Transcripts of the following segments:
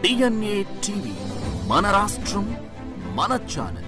DNA TV మన రాష్ట్రం మన ఛానల్.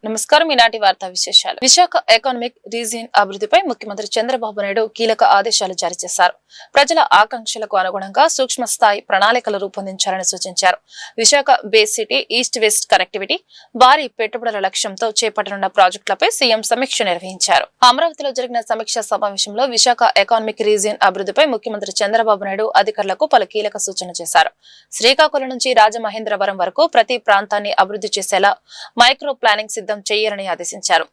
నమస్కారం. ఈనాటి వార్తా విశేషాలు. విశాఖ ఎకానమిక్ రీజియన్ అభివృద్ధిపై ముఖ్యమంత్రి చంద్రబాబు నాయుడు కీలక ఆదేశాలు జారీ చేశారు. ప్రజల ఆకాంక్షలకు అనుగుణంగా సూక్ష్మ స్థాయి ప్రణాళికలు రూపొందించాలని సూచించారు. Visakha base city east west connectivity భారీ పెట్టుబడుల లక్ష్యంతో చేపట్టనున్న ప్రాజెక్టులపై సీఎం సమీక్ష నిర్వహించారు. అమరావతిలో జరిగిన సమీక్షా సమావేశంలో విశాఖ ఎకానమిక్ రీజియన్ అభివృద్ధిపై ముఖ్యమంత్రి చంద్రబాబు నాయుడు అధికారులకు పలు కీలక సూచనలు చేశారు. శ్రీకాకుళం నుంచి రాజమహేంద్రవరం వరకు ప్రతి ప్రాంతాన్ని అభివృద్ధి చేసేలా మైక్రో ప్లానింగ్ సిద్ధం చేయాలని ఆదేశించారు.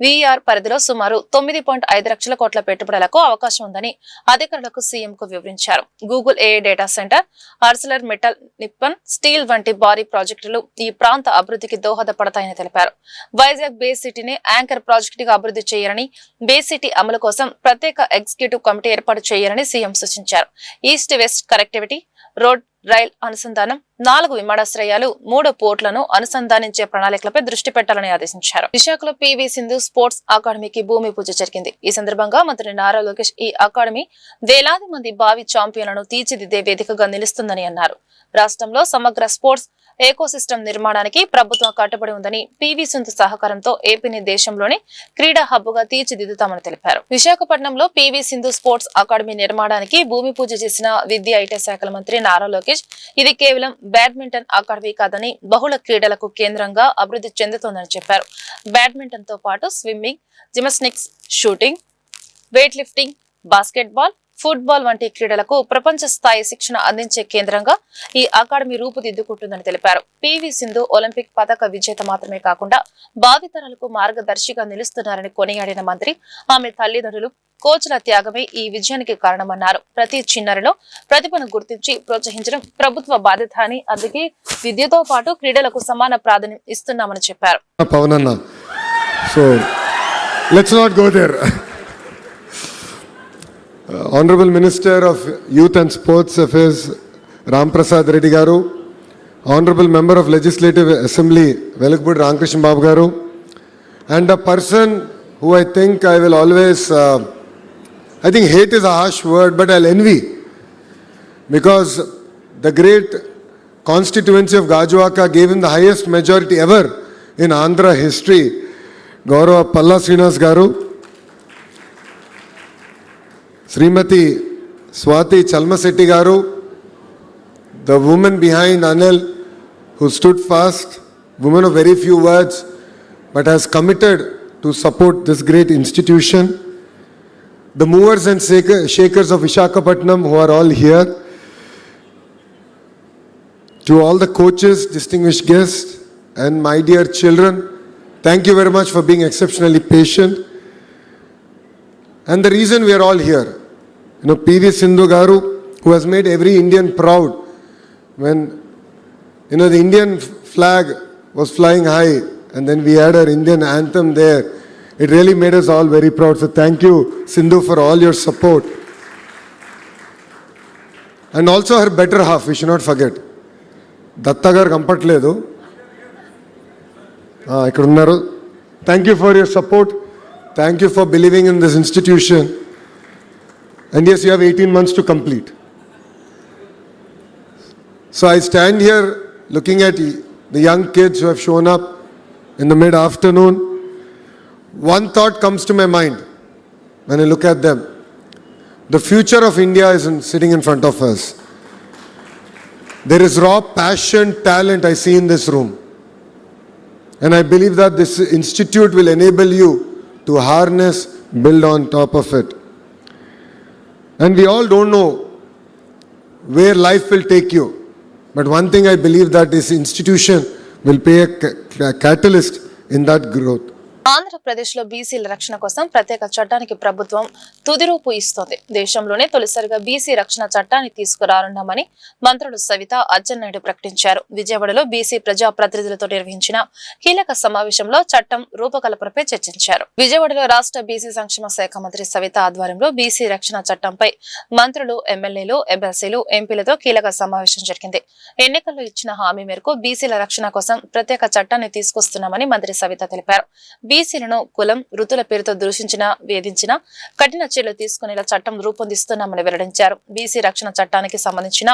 వీఆర్ పరిధిలో సుమారు 9.5 లక్షల కోట్ల పెట్టుబడులకు అవకాశం ఉందని అధికారులకు సీఎం కు వివరించారు. Google AI data centre, Arcelor metal, Nippon steel వంటి భారీ ప్రాజెక్టులు ఈ ప్రాంత అభివృద్ధికి దోహదపడతాయని తెలిపారు. వైజాగ్ బేస్ సిటీని యాంకర్ ప్రాజెక్టుగా అభివృద్ధి చేయాలని, బేస్ సిటీ అమలు కోసం ప్రత్యేక ఎగ్జిక్యూటివ్ కమిటీ ఏర్పాటు చేయాలని సీఎం సూచించారు. East west connectivity, road, rail అనుసంధానం, 4 విమానాశ్రయాలు, 3 పోర్టులను అనుసంధానించే ప్రణాళికలపై దృష్టి పెట్టాలని ఆదేశించారు. విశాఖలో పివి సింధు స్పోర్ట్స్ అకాడమీకి భూమి పూజ జరిగింది. ఈ సందర్భంగా మంత్రి నారా లోకేష్ ఈ అకాడమీ వేలాది మంది భావి ఛాంపియన్లను తీర్చిదిద్దే వేదికగా నిలుస్తుందని అన్నారు. రాష్ట్రంలో సమగ్ర స్పోర్ట్స్ ఎకోసిస్టమ్ నిర్మాణానికి ప్రభుత్వం కట్టుబడి ఉందని, పివి సింధు సహకారంతో ఏపీని దేశంలోని క్రీడా హబ్బుగా తీర్చిదిద్దుతామని తెలిపారు. విశాఖపట్నంలో పివి సింధు స్పోర్ట్స్ అకాడమీ నిర్మాణానికి భూమి పూజ చేసిన విద్యా ఐటీ శాఖల మంత్రి నారా లోకేష్ ఇది కేవలం బ్యాడ్మింటన్ అకాడమీ కాదని బహుళ క్రీడలకు కేంద్రంగా అభివృద్ధి చెందుతోందని చెప్పారు. బ్యాడ్మింటన్ తో పాటు swimming, gymnastics, shooting, weight lifting, basketball, football వంటి క్రీడలకు ప్రపంచ స్థాయి శిక్షణ అందించే కేంద్రంగా ఈ అకాడమీ రూపుదిద్దుకుంటుందని తెలిపారు. పివి సింధు ఒలింపిక్ పతక విజేత మాత్రమే కాకుండా భావితరాలకు మార్గదర్శిగా నిలుస్తున్నారని కొనియాడిన మంత్రి, ఆమె తల్లిదండ్రులు, కోచ్ల త్యాగమే ఈ విజయానికి కారణమన్నారు. ప్రతి చిన్నారిలో ప్రతిభను గుర్తించి ప్రోత్సహించడం ప్రభుత్వ బాధ్యత అని, అందుకే విద్యతో పాటు క్రీడలకు సమాన ప్రాధాన్యం ఇస్తున్నామని చెప్పారు. Honorable Minister of Youth and Sports Affairs Ram Prasad Reddy Garu, Honorable Member of Legislative Assembly Velagpudi Ramkrishna Babu Garu, and a person who I think I will always, I think hate is a harsh word, but I'll envy, because the great constituency of Gajuwaka gave him the highest majority ever in Andhra history, Gaurava Palla Srinivas Garu, Srimati Swati Chalmasetti Garu, the woman behind Anil, who stood fast, woman of very few words, but has committed to support this great institution. The movers and shakers of Visakhapatnam who are all here. To all the coaches, distinguished guests, and my dear children, thank you very much for being exceptionally patient. And the reason we are all here, PV Sindhu Garu, who has made every Indian proud when, the Indian flag was flying high and then we had our Indian anthem there. It really made us all very proud. So thank you, Sindhu, for all your support. And also her better half, we should not forget. Datta garu kampatledu. Ikkada unnaru. Thank you for your support. Thank you for believing in this institution. And yes, you have 18 months to complete. So I stand here looking at the young kids who have shown up in the mid-afternoon. One thought comes to my mind when I look at them. The future of India is sitting in front of us. There is raw passion, talent I see in this room. And I believe that this institute will enable you to harness, build on top of it. And we all don't know where life will take you. But one thing I believe that this institution will be a catalyst in that growth. Andhra Pradesh లో బీసీల రక్షణ కోసం ప్రత్యేక చట్టానికి ప్రభుత్వం తుదిరూపు ఇస్తోంది. దేశంలోనే తొలిసారిగా బీసీ రక్షణ చట్టాన్ని తీసుకురానున్నామని మంత్రులు సవిత, అచ్చెన్నాయుడు ప్రకటించారు. విజయవాడలో బీసీ ప్రజా ప్రతినిధులతో నిర్వహించిన కీలక సమావేశంలో చట్టం రూపకల్పనపై చర్చించారు. విజయవాడలో రాష్ట్ర బీసీ సంక్షేమ శాఖ మంత్రి సవిత ఆధ్వర్యంలో బీసీ రక్షణ చట్టంపై మంత్రులు, ఎమ్మెల్యేలు, ఎమ్మెల్సీలు, ఎంపీలతో కీలక సమావేశం జరిగింది. ఎన్నికల్లో ఇచ్చిన హామీ మేరకు బీసీల రక్షణ కోసం ప్రత్యేక చట్టాన్ని తీసుకొస్తున్నామని మంత్రి సవిత తెలిపారు. బీసీలను కులం వృత్తుల పేరుతో దూషించినా వేధించినా కఠిన చర్యలు తీసుకునేలా చట్టం రూపొందిస్తున్నామని వెల్లడించారు. బీసీ రక్షణ చట్టానికి సంబంధించిన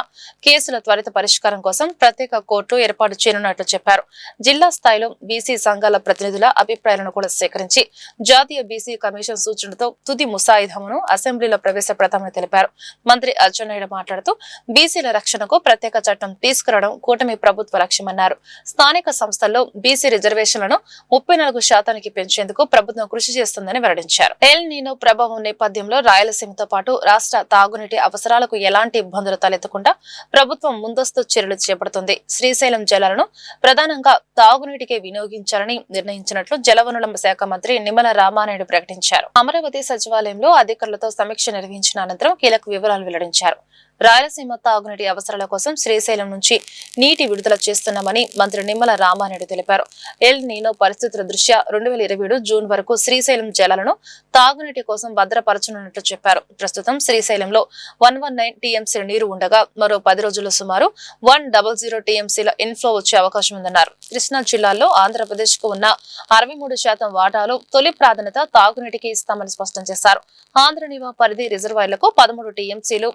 కేసుల త్వరిత పరిష్కారం కోసం ప్రత్యేక కోర్టు ఏర్పాటు చేయనున్నట్లు చెప్పారు. జిల్లా స్థాయిలో బీసీ సంఘాల ప్రతినిధుల అభిప్రాయాలను కూడా సేకరించి జాతీయ బీసీ కమిషన్ సూచనలతో తుది ముసాయిదాను అసెంబ్లీలో ప్రవేశపెడతామని తెలిపారు. మంత్రి అచ్చెన్నాయుడు మాట్లాడుతూ బీసీల రక్షణకు ప్రత్యేక చట్టం తీసుకురావడం కూటమి ప్రభుత్వ లక్ష్యమన్నారు. స్థానిక సంస్థల్లో బీసీ రిజర్వేషన్లను 34% పెంచేందుకు ప్రభుత్వం కృషి చేస్తుందని వెల్లడించారు. ఎల్ నీనో ప్రభావం నేపథ్యంలో రాయలసీమతో పాటు రాష్ట్ర తాగునీటి అవసరాలకు ఎలాంటి ఇబ్బందులు తలెత్తకుండా ప్రభుత్వం ముందస్తు చర్యలు చేపడుతుంది. శ్రీశైలం జలాలను ప్రధానంగా తాగునీటికి వినియోగించాలని నిర్ణయించినట్లు జలవనరుల శాఖ మంత్రి నిమ్మల రామానాయుడు ప్రకటించారు. అమరావతి సచివాలయంలో అధికారులతో సమీక్ష నిర్వహించిన అనంతరం కీలక వివరాలు వెల్లడించారు. రాయలసీమ తాగునీటి అవసరాల కోసం శ్రీశైలం నుంచి నీటి విడుదల చేస్తున్నామని మంత్రి నిమ్మల రామానాయుడు తెలిపారు. ఎల్ నీనో పరిస్థితుల దృష్ట్యా 2027 జూన్ వరకు శ్రీశైలం జలాలను తాగునీటి కోసం భద్రపరచనున్నట్లు చెప్పారు. ప్రస్తుతం శ్రీశైలంలో 119 టీఎంసీ నీరు ఉండగా మరో 10 రోజుల్లో సుమారు 100 టీఎంసీల ఇన్ఫ్లో వచ్చే అవకాశం ఉందన్నారు. కృష్ణా జిల్లాలో ఆంధ్రప్రదేశ్ కు ఉన్న 63% వాటాలో తొలి ప్రాధాన్యత తాగునీటికి ఇస్తామని స్పష్టం చేశారు. ఆంధ్రనివా పరిధి రిజర్వాయర్లకు 13 టీఎంసీలు,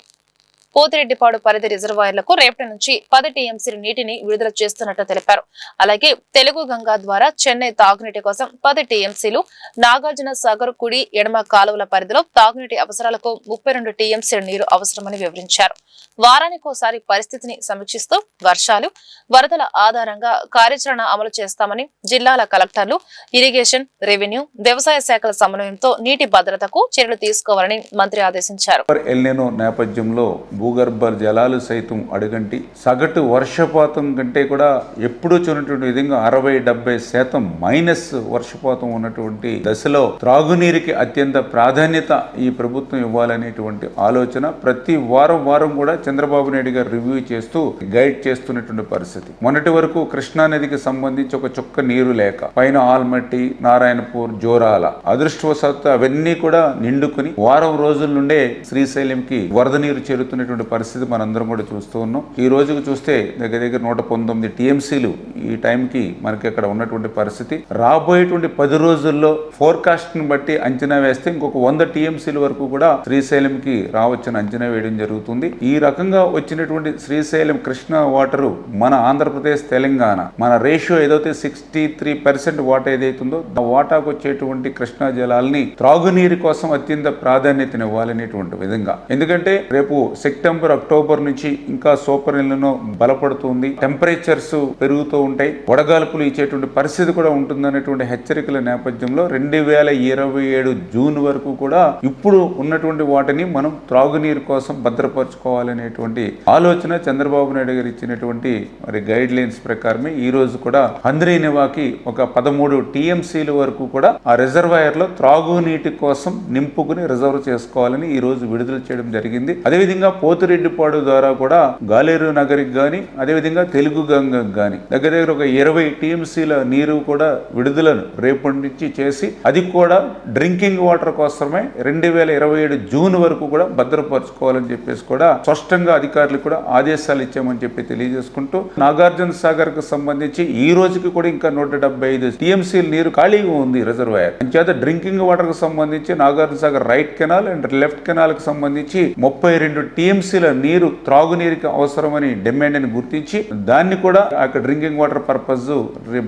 పోతిరెడ్డిపాడు పరిధి రిజర్వాయర్లకు రేపటి నుంచి 10 టీఎంసీ నీటిని విడుదల చేస్తున్నట్లు తెలిపారు. అలాగే తెలుగు గంగా ద్వారా చెన్నై తాగునీటి కోసం 10 టీఎంసీలు, నాగార్జున సాగర్ కుడి ఎడమ కాలువల పరిధిలో తాగునీటి అవసరాలకు 32 టీఎంసీ నీరు అవసరమని వివరించారు. వారానికోసారి పరిస్థితిని సమీక్షిస్తూ వర్షాలు, వరదల ఆధారంగా కార్యాచరణ అమలు చేస్తామని జిల్లాల కలెక్టర్లు, ఇరిగేషన్, రెవెన్యూ, వ్యవసాయ శాఖల సమన్వయంతో నీటి భద్రతకు చర్యలు తీసుకోవాలని మంత్రి ఆదేశించారు. ఎల్నినో నేపథ్యంలో భూగర్భ జలాలు సైతం అడుగంటి సగటు వర్షపాతం కంటే కూడా ఎప్పుడూ చూడనటువంటి విధంగా 60-70% మైనస్ వర్షపాతం ఉన్నటువంటి దశలో త్రాగునీరుకి అత్యంత ప్రాధాన్యత ఈ ప్రభుత్వం ఇవ్వాలనేటువంటి ఆలోచన ప్రతి వారం కూడా చంద్రబాబు నాయుడు గారు రివ్యూ చేస్తూ గైడ్ చేస్తున్నటువంటి పరిస్థితి. మొన్నటి వరకు కృష్ణా నదికి సంబంధించి ఒక చుక్క నీరు లేక పైన ఆల్మట్టి, నారాయణపూర్, జోరాల అదృష్టవశాత్తు అవన్నీ కూడా నిండుకుని వారం రోజుల నుండే శ్రీశైలంకి వరద నీరు చేరుతున్నటువంటి పరిస్థితి మనందరం కూడా చూస్తూ ఉన్నాం. ఈ రోజుకు చూస్తే దగ్గర 119 టీఎంసీలు ఈ టైంకి మనకి అక్కడ ఉన్నటువంటి పరిస్థితి. రాబోయేటువంటి 10 రోజుల్లో ఫోర్కాస్ట్ ని బట్టి అంచనా వేస్తే ఇంకొక 100 టీఎంసీల వరకు కూడా శ్రీశైలంకి రావచ్చని అంచనా వేయడం జరుగుతుంది. ఈ రకంగా వచ్చినటువంటి శ్రీశైలం కృష్ణా వాటరు మన ఆంధ్రప్రదేశ్, తెలంగాణ మన రేషియో ఏదైతే 63% వాటా ఏదైతుందో ఆ వాటాకు వచ్చేటువంటి కృష్ణా జలాల్ని త్రాగునీరు కోసం అత్యంత ప్రాధాన్యతనివ్వాలనేటువంటి విధంగా. ఎందుకంటే రేపు సెప్టెంబర్, అక్టోబర్ నుంచి ఇంకా సూపర్ ఎల్నినో బలపడుతుంది, టెంపరేచర్స్ పెరుగుతూ ఉంటాయి, వడగాల్పులు ఇచ్చేటువంటి పరిస్థితి కూడా ఉంటుందనేటువంటి హెచ్చరికల నేపథ్యంలో 2027 జూన్ వరకు కూడా ఇప్పుడు ఉన్నటువంటి వాటిని మనం త్రాగునీరు కోసం భద్రపరచుకోవాలనేటువంటి ఆలోచన చంద్రబాబు నాయుడు గారు ఇచ్చినటువంటి మరి గైడ్ లైన్స్ ప్రకారమే ఈ రోజు కూడా హంద్రీనివాకి ఒక 13 టీఎంసీల వరకు కూడా ఆ రిజర్వాయర్ లో త్రాగునీటి కోసం నింపుకుని రిజర్వ్ చేసుకోవాలని ఈ రోజు విడుదల చేయడం జరిగింది. అదేవిధంగా పోతిరెడ్డిపాడు ద్వారా కూడా గాలేరు నగరికి గాని అదేవిధంగా తెలుగు గంగకు గాని దగ్గర ఒక 20 టీఎంసీల నీరు కూడా విడుదలను రేపటి నుంచి చేసి అది కూడా డ్రింకింగ్ వాటర్ కోసమే 2027 జూన్ వరకు కూడా భద్రపరచుకోవాలని చెప్పేసి కూడా స్పష్టంగా అధికారులకు కూడా ఆదేశాలు ఇచ్చామని చెప్పి తెలియజేసుకుంటూ నాగార్జున సాగర్ కు సంబంధించి ఈ రోజుకి కూడా ఇంకా 175 టీఎంసీల నీరు ఖాళీగా ఉంది రిజర్వాయర్. అంచేత డ్రింకింగ్ వాటర్ కు సంబంధించి Nagarjuna Sagar right canal and left canal కు సంబంధించి 32 టీఎంసీల నీరు త్రాగునీరుకి అవసరమని డిమాండ్ ని గుర్తించి దాన్ని కూడా అక్కడ డ్రింకింగ్ వాటర్ పర్పస్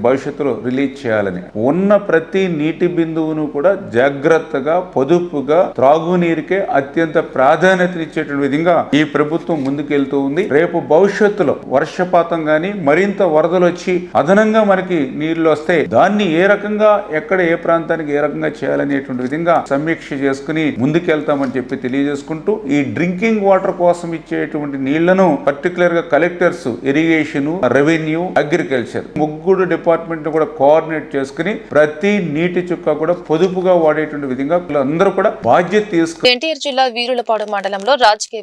భవిష్యత్తులో రిలీజ్ చేయాలని ఉన్న ప్రతి నీటి బిందువును కూడా జాగ్రత్తగా పొదుపుగా త్రాగునీరుకే అత్యంత ప్రాధాన్యతనిచ్చేటువంటి విధంగా ఈ ప్రభుత్వం ముందుకెళ్తూ ఉంది. రేపు భవిష్యత్తులో వర్షపాతం గాని మరింత వరదలు వచ్చి అదనంగా మనకి నీళ్లు వస్తే దాన్ని ఏ రకంగా ఎక్కడ ఏ ప్రాంతానికి ఏ రకంగా చేయాలనేటువంటి విధంగా సమీక్ష చేసుకుని ముందుకెళ్తామని చెప్పి తెలియజేసుకుంటూ ఈ డ్రింకింగ్ వాటర్ కోసం ఇచ్చేటువంటి నీళ్లను పర్టికులర్ గా కలెక్టర్స్, ఇరిగేషన్, రెవెన్యూ, అగ్రికల్చర్ ముగ్గురు డిపార్ట్మెంట్ కూడా కోఆర్డినేట్ చేసుకుని ప్రతి నీటి చుక్క కూడా పొదుపుగా వాడేటువంటి విధంగా అందరూ కూడా బాధ్యత తీసుకుని ఎన్టీఆర్ జిల్లా వీరులపాడు మండలంలో రాజకీయ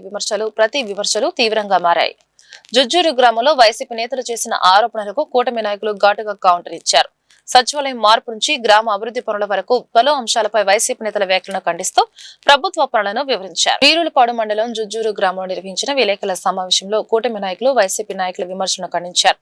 ప్రతి విమర్శలు తీవ్రంగా మారాయి. జుజ్జూరు గ్రామంలో వైసీపీ నేతలు చేసిన ఆరోపణలకు కూటమి నాయకులు ఘాటుగా కౌంటర్ ఇచ్చారు. సచివాలయం మార్పు నుంచి గ్రామ అభివృద్ధి పనుల వరకు పలు అంశాలపై వైసీపీ నేతల వ్యాఖ్యలను ఖండిస్తూ ప్రభుత్వ పనులను వివరించారు. వీరులపాడు మండలం జుజ్జూరు గ్రామంలో నిర్వహించిన విలేకరుల సమావేశంలో కూటమి నాయకులు వైసీపీ నాయకుల విమర్శలను ఖండించారు.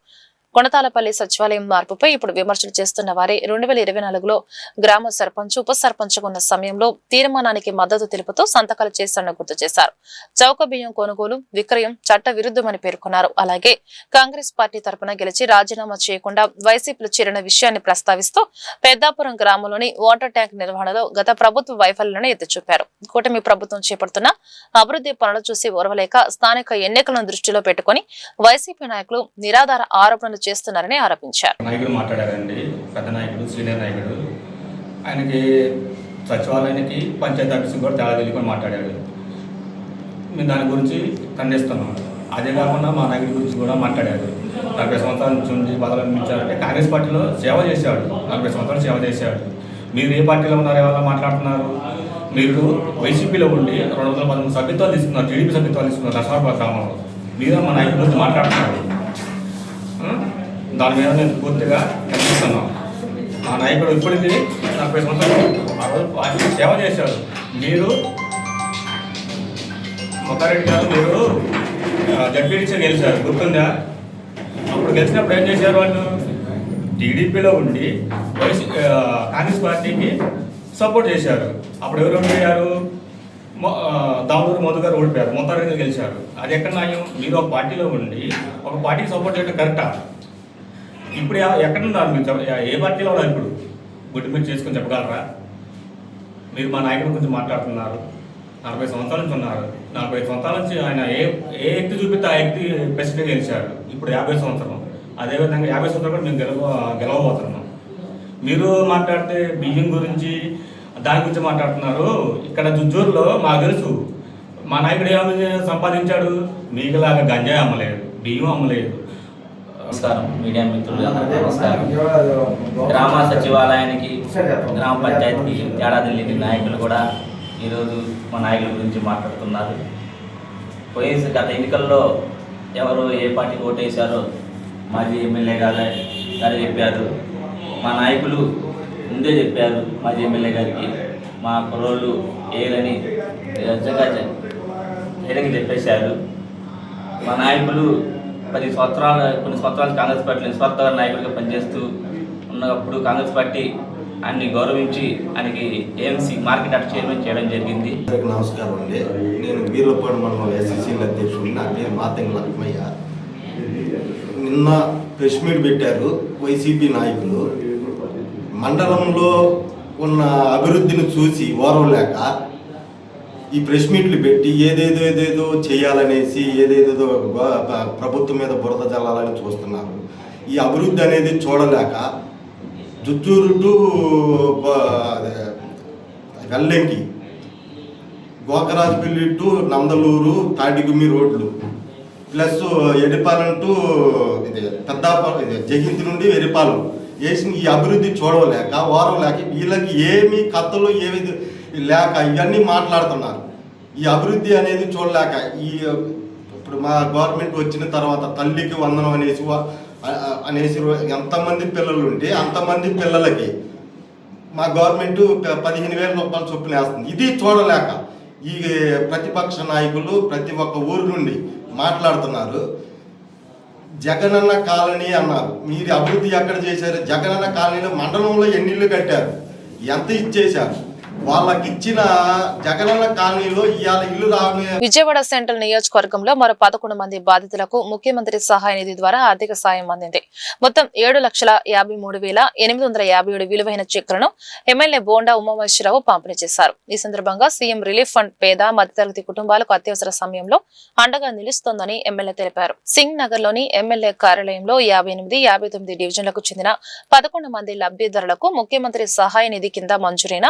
కొనతాలపల్లి సచివాలయం మార్పుపై ఇప్పుడు విమర్శలు చేస్తున్న వారే 2024లో గ్రామ సర్పంచ్ ఉప సర్పంచ్ ఉన్న సమయంలో తీర్మానానికి మద్దతు తెలుపుతూ సంతకాలు చేశారని గుర్తు చేశారు. చౌక బియ్యం కొనుగోలు విక్రయం చట్ట విరుద్ధమని పేర్కొన్నారు. అలాగే కాంగ్రెస్ పార్టీ తరపున గెలిచి రాజీనామా చేయకుండా వైసీపీలో చేరిన విషయాన్ని ప్రస్తావిస్తూ పెద్దాపురం గ్రామంలోని వాటర్ ట్యాంక్ నిర్వహణలో గత ప్రభుత్వ వైఫల్యాలను ఎత్తిచూపారు. కూటమి ప్రభుత్వం చేపడుతున్న అభివృద్ధి పనులు చూసి ఓర్వలేక స్థానిక ఎన్నికలను దృష్టిలో పెట్టుకుని వైసీపీ నాయకులు నిరాధార ఆరోపణలు చేస్తున్నారని ఆరోపించారు. నాయకుడు మాట్లాడారండి, పెద్ద నాయకుడు, సీనియర్ నాయకుడు. ఆయనకి సచివాలయానికి పంచాయతీ ఆఫీస్ కూడా తేడా తెలియకుండా మాట్లాడాడు. మేము దాని గురించి ఖండిస్తున్నాం. అదే కాకుండా మా నాయకుడి గురించి కూడా మాట్లాడాడు. 40 సంవత్సరాల నుంచి ఉండి బదలంటే కాంగ్రెస్ పార్టీలో సేవ చేశాడు. 40 సంవత్సరాలు సేవ చేశాడు. మీరు ఏ పార్టీలో ఉన్నారు, ఎవరో మాట్లాడుతున్నారు? మీరు వైసీపీలో ఉండి 213 సభ్యత్వాలు తీసుకున్నారు, టీడీపీ సభ్యత్వాలు తీసుకున్నారు నరసాపురం గ్రామంలో. మీరే మా నాయకుడి గురించి మాట్లాడుతున్నారు. దాని మీద నేను పూర్తిగా ఖండిస్తున్నాం. మా నాయకుడు ఇప్పటికీ 40 సంవత్సరాలు ఆ రోజు పార్టీకి సేవ చేశాడు. మీరు మొత్తారెడ్డి గారు మీరు జడ్పీటీసీ గెలిచారు, గుర్తుందా? అప్పుడు గెలిచినప్పుడు ఏం చేశారు వాళ్ళు? టీడీపీలో ఉండి కాంగ్రెస్ పార్టీకి సపోర్ట్ చేశారు. అప్పుడు ఎవరు ఓడిపోయారు? దామూరు మధు గారు ఓడిపోయారు, మొత్తారెడ్డి గెలిచారు. అది ఎక్కడ న్యాయం? మీరు ఒక పార్టీలో ఉండి ఒక పార్టీకి సపోర్ట్ చేయడం కరెక్టా? ఇప్పుడు ఎక్కడున్నారు మీరు? ఏ పార్టీలో ఉన్నారు ఇప్పుడు? గుడ్డి మీరు చేసుకుని చెప్పగలరా? మీరు మా నాయకుడి గురించి మాట్లాడుతున్నారు. 40 సంవత్సరాల నుంచి ఉన్నారు. 45 సంవత్సరాల నుంచి ఆయన ఏ వ్యక్తి చూపిస్తే ఆ వ్యక్తి ప్రెసిడెంట్ గెలిచారు. ఇప్పుడు 50 సంవత్సరం. అదేవిధంగా 50 సంవత్సరాలు కూడా మేము గెలవబోతున్నాం. మీరు మాట్లాడితే బియ్యం గురించి దాని గురించి మాట్లాడుతున్నారు. ఇక్కడ జుజ్జూరులో మాకు తెలుసు మా నాయకుడు ఏమి సంపాదించాడు. మీకులాగా గంజాయి అమ్మలేదు, బియ్యం అమ్మలేదు. నమస్కారం మీడియా మిత్రులు, నమస్కారం. గ్రామ సచివాలయానికి గ్రామ పంచాయతీకి ఏడాది లేని నాయకులు కూడా ఈరోజు మా నాయకుల గురించి మాట్లాడుతున్నారు. గత ఎన్నికల్లో ఎవరు ఏ పార్టీకి ఓటేశారో మాజీ ఎమ్మెల్యే గారు చెప్పారు. మా నాయకులు ముందే చెప్పారు మాజీ ఎమ్మెల్యే గారికి మా కుర్రోళ్ళు ఏలని ఎడకి చెప్పేశారు. మా నాయకులు కొన్ని సంవత్సరాలు కాంగ్రెస్ పార్టీలో నిస్వార్థ నాయకుడిగా పనిచేస్తూ ఉన్నప్పుడు కాంగ్రెస్ పార్టీ ఆయన్ని గౌరవించి ఆయనకి ఏఎంసీ మార్కెట్ యార్డ్ చైర్మన్ చేయడం జరిగింది. నమస్కారం అండి. నేను వీర్లపాడు మండలం ఎస్సీసీ అధ్యక్షుడిని. నా పేరు మాతంగి లక్ష్మయ్య. నిన్న ప్రెస్ మీట్ పెట్టారు వైసీపీ నాయకులు. మండలంలో ఉన్న అభివృద్ధిని చూసి ఓరవలేక ఈ ప్రెస్ మీట్లు పెట్టి ఏదేదో చేయాలనేసి ఏదేదో ప్రభుత్వం మీద బురద జల్లాలని చూస్తున్నారు. ఈ అభివృద్ధి అనేది చూడలేక జుజ్జూరు టు వెల్లంకి, గోకరాజుపల్లి టు నందలూరు, తాడిగుమ్మి రోడ్లు ప్లస్ ఎడిపాలెం టు పెద్దాపురం, జగింతి నుండి ఎరిపాలెం వేసిన ఈ అభివృద్ధి చూడలేక ఓరవలేక వీళ్ళకి ఏమి కథలు ఏమి లేక ఇవన్నీ మాట్లాడుతున్నారు. ఈ అభివృద్ధి అనేది చూడలేక ఇప్పుడు మా గవర్నమెంట్ వచ్చిన తర్వాత తల్లికి వందనం అనేసి ఎంతమంది పిల్లలు ఉంటే అంతమంది పిల్లలకి మా గవర్నమెంట్ 15,000 రూపాయలు చొప్పున వేస్తుంది. ఇది చూడలేక ఈ ప్రతిపక్ష నాయకులు ప్రతి ఒక్క ఊరు నుండి మాట్లాడుతున్నారు. జగనన్న కాలనీ అన్నారు. మీరు అభివృద్ధి ఎక్కడ చేశారు? జగనన్న కాలనీలో మండలంలో ఎన్ని ఇళ్ళు కట్టారు? ఎంత ఇచ్చేశారు? వాళ్ళకి ఇచ్చిన జగనన్న కాలనీలో ఇవాళ ఇల్లు రావడం. విజయవాడ సెంట్రల్ నియోజకవర్గంలో మరో 11 మంది బాధితులకు ముఖ్యమంత్రి సహాయ నిధి ద్వారా ఆర్థిక సాయం అందింది. మొత్తం 7,53,857 విలువైన చెక్కులను ఎమ్మెల్యే బోండా ఉమామహేశ్వరరావు పంపిణీ చేశారు. ఈ సందర్భంగా సీఎం రిలీఫ్ ఫండ్ పేద మధ్యతరగతి కుటుంబాలకు అత్యవసర సమయంలో అండగా నిలుస్తోందని ఎమ్మెల్యే తెలిపారు. సింగ్ నగర్ లోని ఎమ్మెల్యే కార్యాలయంలో 58, 59 డివిజన్లకు చెందిన 11 మంది లబ్ధిదారులకు ముఖ్యమంత్రి సహాయ నిధి కింద మంజూరైన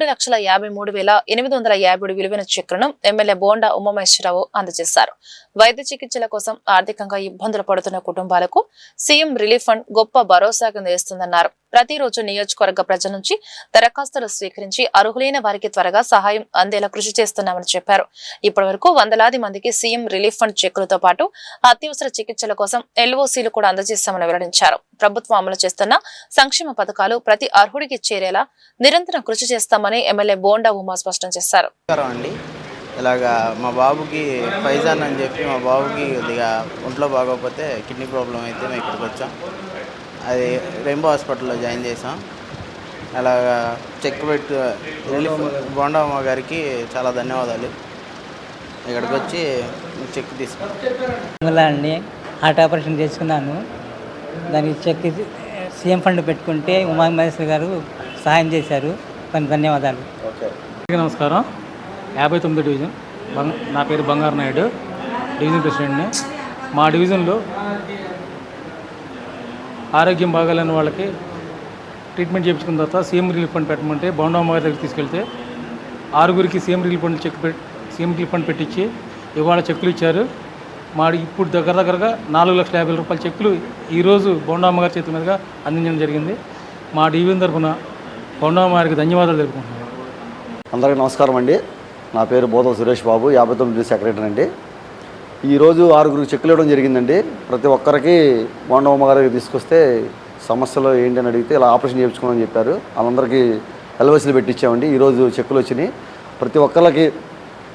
7,53,857 విలువైన చెక్కులను ఎమ్మెల్యే బోండా ఉమామహేశ్వరరావు అందజేశారు. వైద్య చికిత్సల కోసం ఆర్థికంగా ఇబ్బందులు పడుతున్న కుటుంబాలకు సీఎం రిలీఫ్ ఫండ్ గొప్ప భరోసాగా నిలుస్తుందన్నారు. ప్రతిరోజు నియోజకవర్గ ప్రజల నుంచి దరఖాస్తులు స్వీకరించి అర్హులైన వారికి త్వరగా సహాయం అందేలా కృషి చేస్తున్నామని చెప్పారు. ఇప్పటి వరకు వందలాది మందికి సీఎం రిలీఫ్ ఫండ్ చెక్కులతో పాటు అత్యవసర చికిత్సల కోసం ఎల్ఓసీలు కూడా అందజేస్తామని వెల్లడించారు. ప్రభుత్వం అమలు చేస్తున్న సంక్షేమ పథకాలు ప్రతి అర్హుడికి చేరేలా నిరంతరం కృషి చేస్తామని ఎమ్మెల్యే బోండా ఉమా స్పష్టం చేశారు. ఇలాగా మా బాబుకి ఫైజాన్ అని చెప్పి మా బాబుకి కొద్దిగా ఒంట్లో బాగోకపోతే కిడ్నీ ప్రాబ్లం అయితే మేము ఇక్కడికి వచ్చాం. అది రెయిన్బో హాస్పిటల్లో జాయిన్ చేసాం. అలాగా చెక్ పెట్టి రిలీఫ్ బోండమ్మ గారికి చాలా ధన్యవాదాలు. ఇక్కడికి వచ్చి చెక్ తీసుకున్నాం అండి. హార్ట్ ఆపరేషన్ చేసుకున్నాను. దానికి చెక్ సీఎం ఫండ్ పెట్టుకుంటే ఉమామహేశ్వరి గారు సహాయం చేశారు. కొన్ని ధన్యవాదాలు. నమస్కారం. 59 డివిజన్ నా పేరు బంగారు నాయుడు, డివిజన్ ప్రెసిడెంట్ని. మా డివిజన్లో ఆరోగ్యం బాగాలేని వాళ్ళకి ట్రీట్మెంట్ చేయించుకున్న తర్వాత సీఎం రిలీఫ్ ఫండ్ పెట్టమంటే బోండమ్మ గారి దగ్గరికి తీసుకెళ్తే 6గురికి సీఎం రిలీఫ్ ఫండ్ పెట్టించి ఇవాళ చెక్కులు ఇచ్చారు. ఇప్పుడు దగ్గరగా 4,50,000 చెక్కులు ఈరోజు బోండమ్మ గారి చేతుల మీదుగా అందించడం జరిగింది. మా డివిజన్ తరఫున బోండమ్మ గారికి ధన్యవాదాలు తెలుపుకుంటున్నాను. అందరికీ నమస్కారం అండి. నా పేరు బోధవ సురేష్ బాబు, 59 సెక్రటరీ అండి. ఈరోజు 6గురికి చెక్కులు ఇవ్వడం జరిగిందండి. ప్రతి ఒక్కరికి బోండమ్మ గారికి తీసుకొస్తే సమస్యలు ఏంటని అడిగితే ఇలా ఆపరేషన్ చేయించుకోమని చెప్పారు. వాళ్ళందరికీ ఎల్వైసీలు పెట్టించామండి. ఈరోజు చెక్కులు వచ్చినాయి. ప్రతి ఒక్కరికి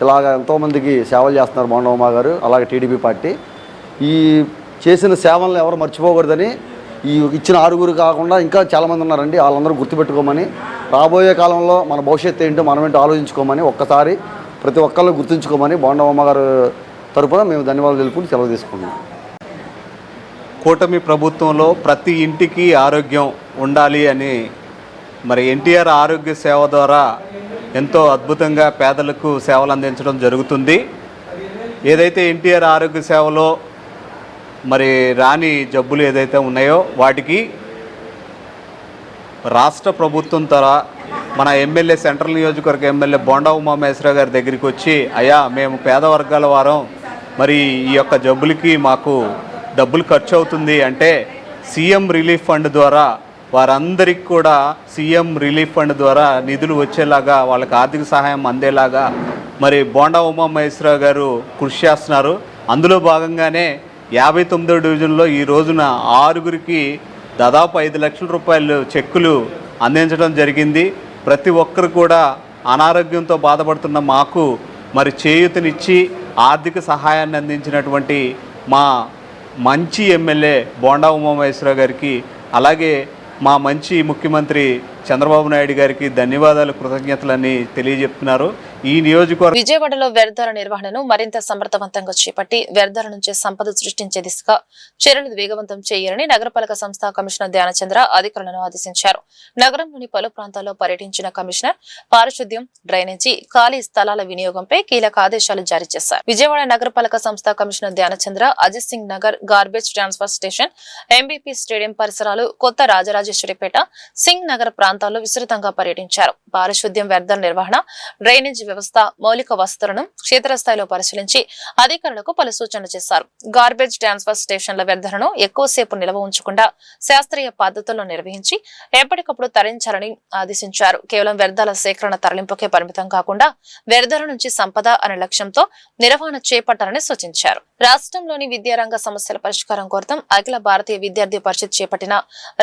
ఇలాగ ఎంతోమందికి సేవలు చేస్తున్నారు బోండమ్మ గారు, అలాగే టీడీపీ పార్టీ. ఈ చేసిన సేవలను ఎవరు మర్చిపోకూడదని ఈ ఇచ్చిన 6గురు కాకుండా ఇంకా చాలామంది ఉన్నారండి. వాళ్ళందరూ గుర్తుపెట్టుకోమని, రాబోయే కాలంలో మన భవిష్యత్తు ఏంటో మనం ఏంటో ఆలోచించుకోమని, ఒక్కసారి ప్రతి ఒక్కళ్ళు గుర్తుంచుకోమని బోండమ్మ గారు తరపున మేము ధన్యవాదాలు తెలుపుకుంటూ సెలవు తీసుకుంటున్నాం. కూటమి ప్రభుత్వంలో ప్రతి ఇంటికి ఆరోగ్యం ఉండాలి అని మరి ఎన్టీఆర్ ఆరోగ్య సేవ ద్వారా ఎంతో అద్భుతంగా పేదలకు సేవలు అందించడం జరుగుతుంది. ఏదైతే ఎన్టీఆర్ ఆరోగ్య సేవలో మరి రాని జబ్బులు ఏదైతే ఉన్నాయో వాటికి రాష్ట్ర ప్రభుత్వం ద్వారా మన ఎమ్మెల్యే సెంట్రల్ నియోజకవర్గ ఎమ్మెల్యే బోండా ఉమామహేశ్వర గారి దగ్గరికి వచ్చి, అయ్యా మేము పేద వర్గాల వారం, మరి ఈ యొక్క జబ్బులకి మాకు డబ్బులు ఖర్చు అవుతుంది అంటే సీఎం రిలీఫ్ ఫండ్ ద్వారా వారందరికీ కూడా సీఎం రిలీఫ్ ఫండ్ ద్వారా నిధులు వచ్చేలాగా వాళ్ళకి ఆర్థిక సహాయం అందేలాగా మరి బోండా ఉమామహేశ్వర గారు కృషి చేస్తున్నారు. అందులో భాగంగానే 59వ డివిజన్లో ఈ రోజున 6గురికి దాదాపు 5 లక్షల రూపాయలు చెక్కులు అందించడం జరిగింది. ప్రతి ఒక్కరు కూడా అనారోగ్యంతో బాధపడుతున్న మాకు మరి చేయూతనిచ్చి ఆర్థిక సహాయాన్ని అందించినటువంటి మా మంచి ఎమ్మెల్యే బోండా ఉమామహేశ్వర గారికి, అలాగే మా మంచి ముఖ్యమంత్రి చంద్రబాబు నాయుడు గారికి ధన్యవాదాలు, కృతజ్ఞతలని తెలియజెప్తున్నారు. ఈ నియోజకవర్గం విజయవాడలో వ్యర్థాల నిర్వహణను మరింత సమర్థవంతంగా చేపట్టి వ్యర్థాల నుంచి సంపద సృష్టించే దిశగా చర్యలు వేగవంతం చేయాలని నగరపాలక సంస్థ కమిషనర్ ధ్యానచంద్ర అధికారులను ఆదేశించారు. నగరంలోని పలు ప్రాంతాల్లో పర్యటించిన కమిషనర్ పారిశుద్ధ్యం, డ్రైనేజీ, ఖాళీ స్థలాల వినియోగంపై కీలక ఆదేశాలు జారీ చేశారు. విజయవాడ నగరపాలక సంస్థ commissioner Dhyanachandra Ajit Singh Nagar, garbage transfer station, MBP stadium పరిసరాలు, కొత్త రాజరాజేశ్వరిపేట, సింగ్ నగర్ ప్రాంతాల్లో విస్తృతంగా పర్యటించారు. పారిశుద్ధ్యం, వ్యర్థాల నిర్వహణ, డ్రైనేజీ వ్యవస్థ, మౌలిక వసతులను క్షేత్రస్థాయిలో పరిశీలించి అధికారులకు పలు సూచనలు చేశారు. గార్బేజ్ ట్రాన్స్ఫర్ స్టేషన్ల వ్యర్థాలను ఎక్కువసేపు నిల్వ ఉంచకుండా శాస్త్రీయ పద్ధతుల్లో నిర్వహించి ఎప్పటికప్పుడు తరలించాలని ఆదేశించారు. కేవలం వ్యర్థాల సేకరణ, తరలింపుకే పరిమితం కాకుండా వ్యర్థాల నుంచి సంపద అనే లక్ష్యంతో నిర్వహణ చేపట్టాలని సూచించారు. రాష్ట్రంలోని విద్యారంగ సమస్యల పరిష్కారం కోరుతూ అఖిల భారతీయ విద్యార్థి పరిషత్ చేపట్టిన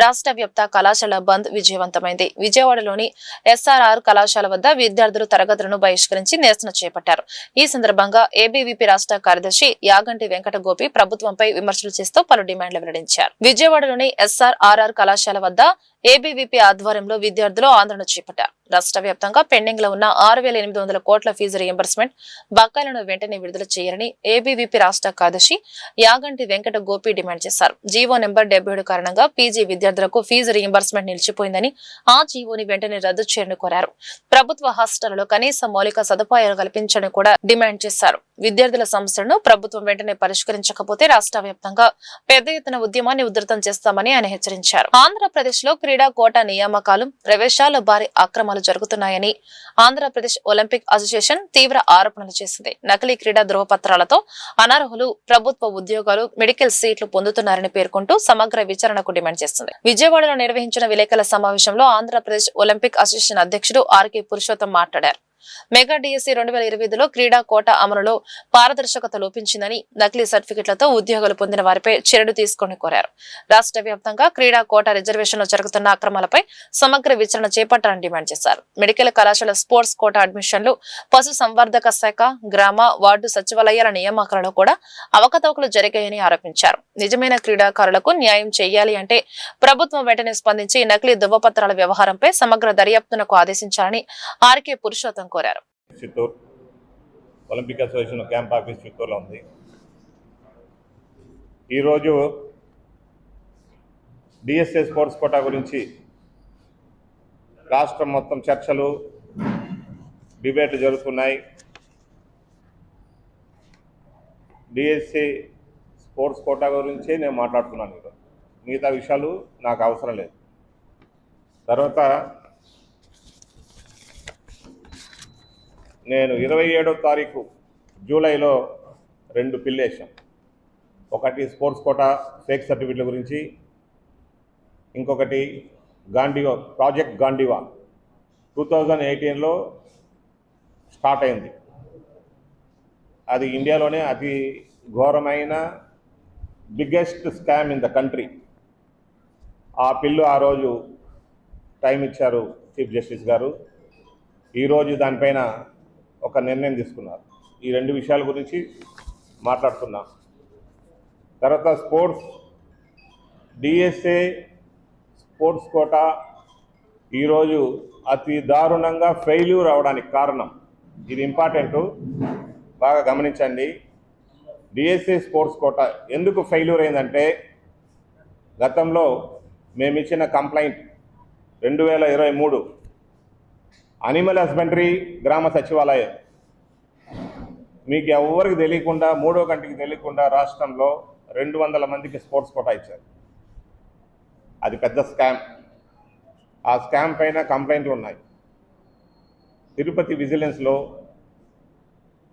రాష్ట్ర వ్యాప్త కళాశాల బంద్ విజయవంతమైంది. విజయవాడలోని ఎస్ఆర్ఆర్ కళాశాల వద్ద విద్యార్థులు తరగతులను బహిష్కరించి నిరసన చేపట్టారు. ఈ సందర్భంగా ఏబీవీపీ రాష్ట్ర కార్యదర్శి యాగంటి వెంకట గోపి ప్రభుత్వంపై విమర్శలు చేస్తూ పలు డిమాండ్లు వెల్లడించారు. విజయవాడలోని ఎస్ఆర్ఆర్ కళాశాల వద్ద ఏబీవీపీ ఆధ్వర్యంలో విద్యార్థులు ఆందోళన చేపట్టారు. రాష్ట్ర వ్యాప్తంగా పెండింగ్ లో ఉన్న 6,800 కోట్ల ఫీజు రియంబర్స్మెంట్ బకాయిలను వెంటనే విడుదల చేయాలని ఏబీవీపీ రాష్ట్ర కార్యదర్శి యాగంటి వెంకట గోపి డిమాండ్ చేశారు. జీవో నెంబర్ 77 కారణంగా పీజీ విద్యార్థులకు ఫీజు రియంబర్స్మెంట్ నిలిచిపోయిందని, ఆ జీవోని వెంటనే రద్దు చేయాలని కోరారు. ప్రభుత్వ హాస్టళ్లలో కనీస మౌలిక సదుపాయాలు కల్పించాలని కూడా డిమాండ్ చేశారు. విద్యార్థుల సమస్యలను ప్రభుత్వం వెంటనే పరిష్కరించకపోతే రాష్ట్ర వ్యాప్తంగా పెద్ద ఎత్తున ఉద్యమాన్ని ఉధృతం చేస్తామని ఆయన హెచ్చరించారు. ఆంధ్రప్రదేశ్ లో క్రీడా కోటా నియామకాలు, ప్రవేశాల్లో భారీ అక్రమాలు జరుగుతున్నాయని ఆంధ్రప్రదేశ్ ఒలింపిక్ అసోసియేషన్ తీవ్ర ఆరోపణలు చేసింది. నకిలీ క్రీడా ధృవపత్రాలతో అనర్హులు ప్రభుత్వ ఉద్యోగాలు, మెడికల్ సీట్లు పొందుతున్నారని పేర్కొంటూ సమగ్ర విచారణకు డిమాండ్ చేస్తుంది. విజయవాడలో నిర్వహించిన విలేకరుల సమావేశంలో ఆంధ్రప్రదేశ్ ఒలింపిక్ అసోసియేషన్ అధ్యక్షుడు ఆర్కే పురుషోత్తం మాట్లాడారు. మెగా డిఎస్సి 2025లో క్రీడా కోటా అమలులో పారదర్శకత లోపించిందని నకిలీ సర్టిఫికెట్లతో ఉద్యోగాలు పొందిన వారిపై చర్యలు తీసుకొని కోరారు. రాష్ట్ర వ్యాప్తంగా క్రీడా కోటా రిజర్వేషన్లో జరుగుతున్న అక్రమాలపై సమగ్ర విచారణ చేపట్టాలని డిమాండ్ చేశారు. మెడికల్ కళాశాల స్పోర్ట్స్ కోటా అడ్మిషన్లు, పశు సంవర్ధక శాఖ, గ్రామ వార్డు సచివాలయాల నియామకాలలో కూడా అవకతవకలు జరిగాయని ఆరోపించారు. నిజమైన క్రీడాకారులకు న్యాయం చేయాలి అంటే ప్రభుత్వం వెంటనే స్పందించి నకిలీ ధృవపత్రాల వ్యవహారంపై సమగ్ర దర్యాప్తునకు ఆదేశించాలని ఆర్కే పురుషోత్తం కోరారు. Chittoor Olympic association camp office చిత్తూరులో ఉంది. ఈరోజు డిఎస్ఏ స్పోర్ట్స్ కోటా గురించి రాష్ట్రం మొత్తం చర్చలు, డిబేట్లు జరుగుతున్నాయి. డిఎస్ఏ స్పోర్ట్స్ కోటా గురించే నేను మాట్లాడుతున్నాను. ఈరోజు మిగతా విషయాలు నాకు అవసరం లేదు. తర్వాత నేను 27వ తారీఖు జూలైలో 2 పిల్లు వేసాం. ఒకటి స్పోర్ట్స్ కోటా ఫేక్ సర్టిఫికెట్ల గురించి, ఇంకొకటి గాంధీవా ప్రాజెక్ట్ గాంధీవా 2018లో స్టార్ట్ అయింది. అది ఇండియాలోనే అతి ఘోరమైన biggest scam in the country. ఆ పిల్లు ఆ రోజు టైం ఇచ్చారు చీఫ్ జస్టిస్ గారు. ఈరోజు దానిపైన ఒక నిర్ణయం తీసుకున్నారు. ఈ 2 విషయాల గురించి మాట్లాడుతున్నాం. తర్వాత స్పోర్ట్స్ డిఎస్ఏ స్పోర్ట్స్ కోటా ఈరోజు అతి దారుణంగా ఫెయిల్యూర్ అవడానికి కారణం, ఇది ఇంపార్టెంటు, బాగా గమనించండి. డిఎస్ఏ స్పోర్ట్స్ కోటా ఎందుకు ఫెయిల్యూర్ అయిందంటే, గతంలో మేము ఇచ్చిన కంప్లైంట్ 2023 అనిమల్ హస్బెండరీ గ్రామ సచివాలయం, మీకు ఎవరికి తెలియకుండా, మూడో కంటికి తెలియకుండా రాష్ట్రంలో 200 మందికి స్పోర్ట్స్ కోటా ఇచ్చారు. అది పెద్ద స్కామ్. ఆ స్కామ్ పైన కంప్లైంట్లు ఉన్నాయి. తిరుపతి విజిలెన్స్లో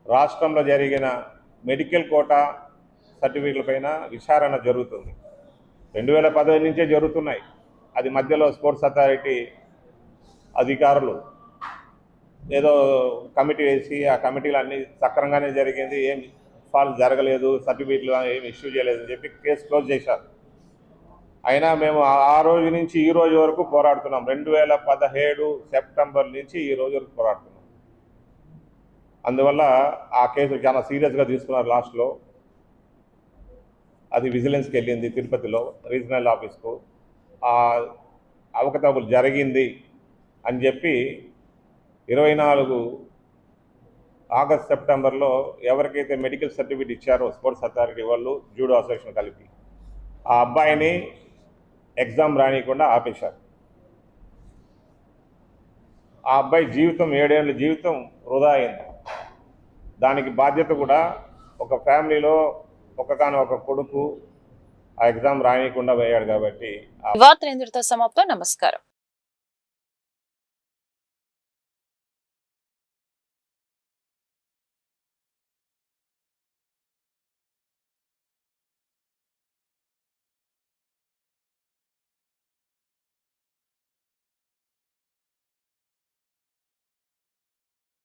రాష్ట్రంలో జరిగిన మెడికల్ కోటా సర్టిఫికెట్ల పైన విచారణ జరుగుతుంది. 2015 నుంచే జరుగుతున్నాయి. అది మధ్యలో స్పోర్ట్స్ అథారిటీ అధికారులు ఏదో కమిటీ వేసి, ఆ కమిటీలు అన్నీ సక్రమంగానే జరిగింది, ఏం ఫాల్ట్ జరగలేదు, సర్టిఫికెట్లు ఏమి ఇష్యూ చేయలేదని చెప్పి కేసు క్లోజ్ చేశారు. అయినా మేము ఆ రోజు నుంచి ఈ రోజు వరకు పోరాడుతున్నాం. 2017 సెప్టెంబర్ నుంచి ఈ రోజు వరకు పోరాడుతున్నాం. అందువల్ల ఆ కేసు చాలా సీరియస్గా తీసుకున్నారు. లాస్ట్లో అది విజిలెన్స్కి వెళ్ళింది, తిరుపతిలో రీజనల్ ఆఫీస్కు. ఆ అవకతవకలు జరిగింది అని చెప్పి 24 ఆగస్ట్ సెప్టెంబర్లో ఎవరికైతే మెడికల్ సర్టిఫికేట్ ఇచ్చారో స్పోర్ట్స్ అథారిటీ వాళ్ళు, జూడో అసోసియేషన్ కలిపి, ఆ అబ్బాయిని ఎగ్జామ్ రానియకుండా ఆపేశారు. ఆ అబ్బాయి జీవితం 7 ఏళ్ళ జీవితం వృధా అయింది. దానికి బాధ్యత కూడా ఒక ఫ్యామిలీలో ఒక కొడుకు ఆ ఎగ్జామ్ రానియకుండా పోయాడు. కాబట్టి వార్తలు ఇంతటితో సమాప్తం. నమస్కారం.